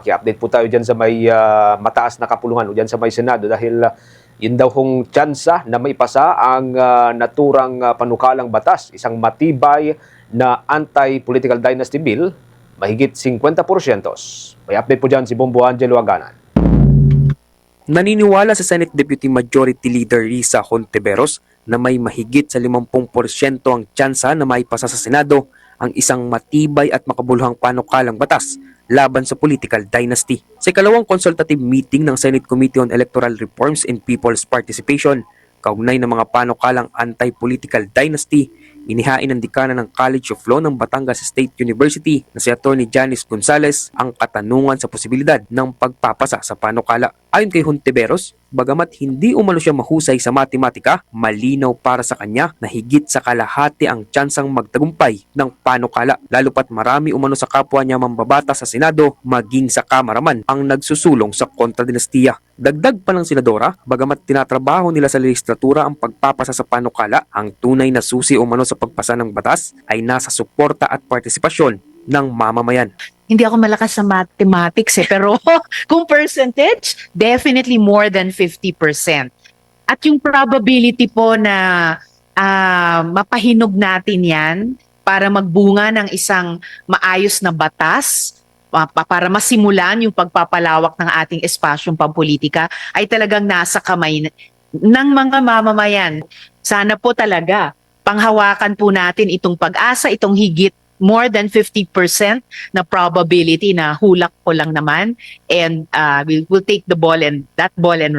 Maki-update po tayo dyan sa may mataas na kapulungan o dyan sa may Senado dahil yun daw hong tsansa na maipasa ang naturang panukalang batas, isang matibay na anti-political dynasty bill, mahigit 50%. May update po dyan si Bombo Angelo Aganan. Naniniwala sa Senate Deputy Majority Leader Risa Hontiveros na may mahigit sa 50% ang tsansa na maipasa sa Senado ang isang matibay at makabuluhang panukalang batas laban sa political dynasty. Sa ikalawang consultative meeting ng Senate Committee on Electoral Reforms and People's Participation, kaugnay ng mga panukalang anti-political dynasty, inihain ng dekana ng College of Law ng Batangas State University na si Atty. Janice Gonzales ang katanungan sa posibilidad ng pagpapasa sa panukala. Ayon kay Hontiveros, bagamat hindi umano siya mahusay sa matematika, malinaw para sa kanya na higit sa kalahati ang tsansang magtagumpay ng panukala, lalo pat marami umano sa kapwa niya mambabata sa Senado maging sa Kamara man ang nagsusulong sa kontradinastiya. Dagdag pa ng senadora, bagamat tinatrabaho nila sa legislatura ang pagpapasa sa panukala, ang tunay na susi umano sa pagpasa ng batas ay nasa suporta at partisipasyon ng mamamayan. Hindi ako malakas sa mathematics pero kung percentage, definitely more than 50%. At yung probability po na mapahinog natin yan para magbunga ng isang maayos na batas, para masimulan yung pagpapalawak ng ating espasyong pampolitika, ay talagang nasa kamay ng mga mamamayan. Sana po talaga panghawakan po natin itong pag-asa, itong higit more than 50% na probability na hulak ko lang naman, and we'll take the ball and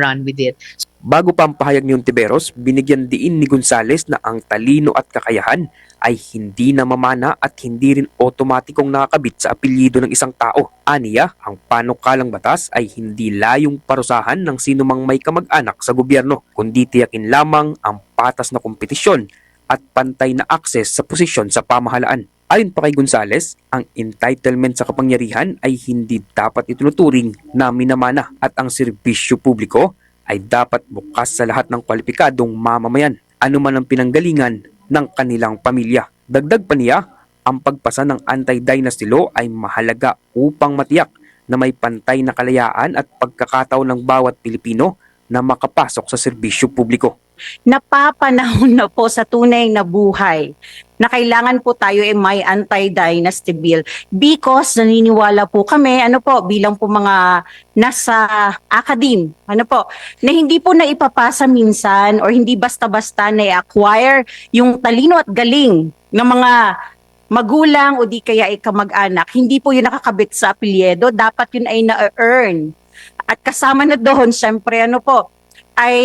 run with it. Bago pa ang pahayag ni Hontiveros, binigyan diin ni Gonzales na ang talino at kakayahan ay hindi namamana at hindi rin otomatikong nakakabit sa apelyido ng isang tao. Aniya, ang panukalang batas ay hindi layong parusahan ng sinumang may kamag-anak sa gobyerno, kundi tiyakin lamang ang patas na kompetisyon at pantay na akses sa posisyon sa pamahalaan. Ayon pa kay Gonzales, ang entitlement sa kapangyarihan ay hindi dapat itunuturing na minamana at ang serbisyo publiko ay dapat bukas sa lahat ng kwalipikadong mamamayan, anuman ang pinanggalingan ng kanilang pamilya. Dagdag pa niya, ang pagpasa ng anti-dynasty law ay mahalaga upang matiyak na may pantay na kalayaan at pagkakataon ng bawat Pilipino na makapasok sa serbisyo publiko. Napapanahon na po sa tunay na buhay na kailangan po tayo ay may anti-dynasty bill because naniniwala po kami, bilang po mga nasa academe, na hindi po na ipapasa minsan or hindi basta-basta na i-acquire yung talino at galing ng mga magulang o di kaya ay kamag-anak. Hindi po yun nakakabit sa apelyido, dapat yun ay na-earn. At kasama na doon, syempre, ay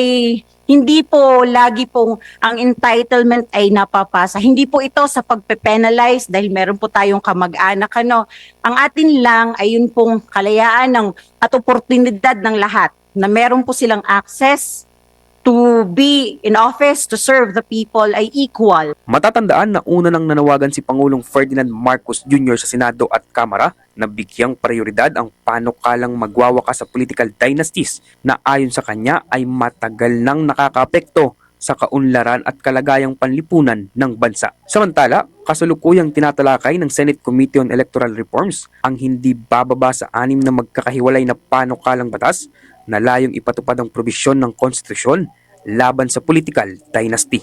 hindi po lagi pong ang entitlement ay napapasa. Hindi po ito sa pagpe-penalize dahil meron po tayong kamag-anak. Ang atin lang ay yun pong kalayaan at oportunidad ng lahat na meron po silang access to be in office, to serve the people ay equal. Matatandaan na una nang nanawagan si Pangulong Ferdinand Marcos Jr. sa Senado at Kamara na bigyang prioridad ang panukalang magwawakas sa political dynasties na ayon sa kanya ay matagal nang nakakaapekto sa kaunlaran at kalagayang panlipunan ng bansa. Samantala, kasalukuyang tinatalakay ng Senate Committee on Electoral Reforms ang hindi bababa sa 6 na magkakahiwalay na panukalang batas na layong ipatupad ang probisyon ng konstitusyon laban sa political dynasty.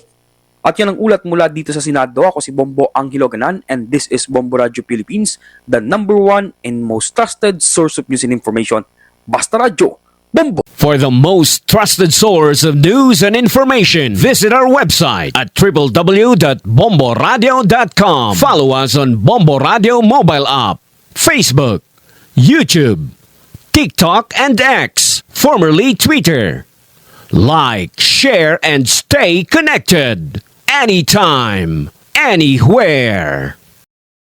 At yan ang ulat mula dito sa Senado. Ako si Bombo Angelo Aganan and this is Bombo Radio Philippines, the #1 and most trusted source of news and information. Basta Radio, Bombo! For the most trusted source of news and information, visit our website at www.bomboradio.com. Follow us on Bombo Radio mobile app, Facebook, YouTube, TikTok, and X, formerly Twitter. Like, share, and stay connected. Anytime, anywhere.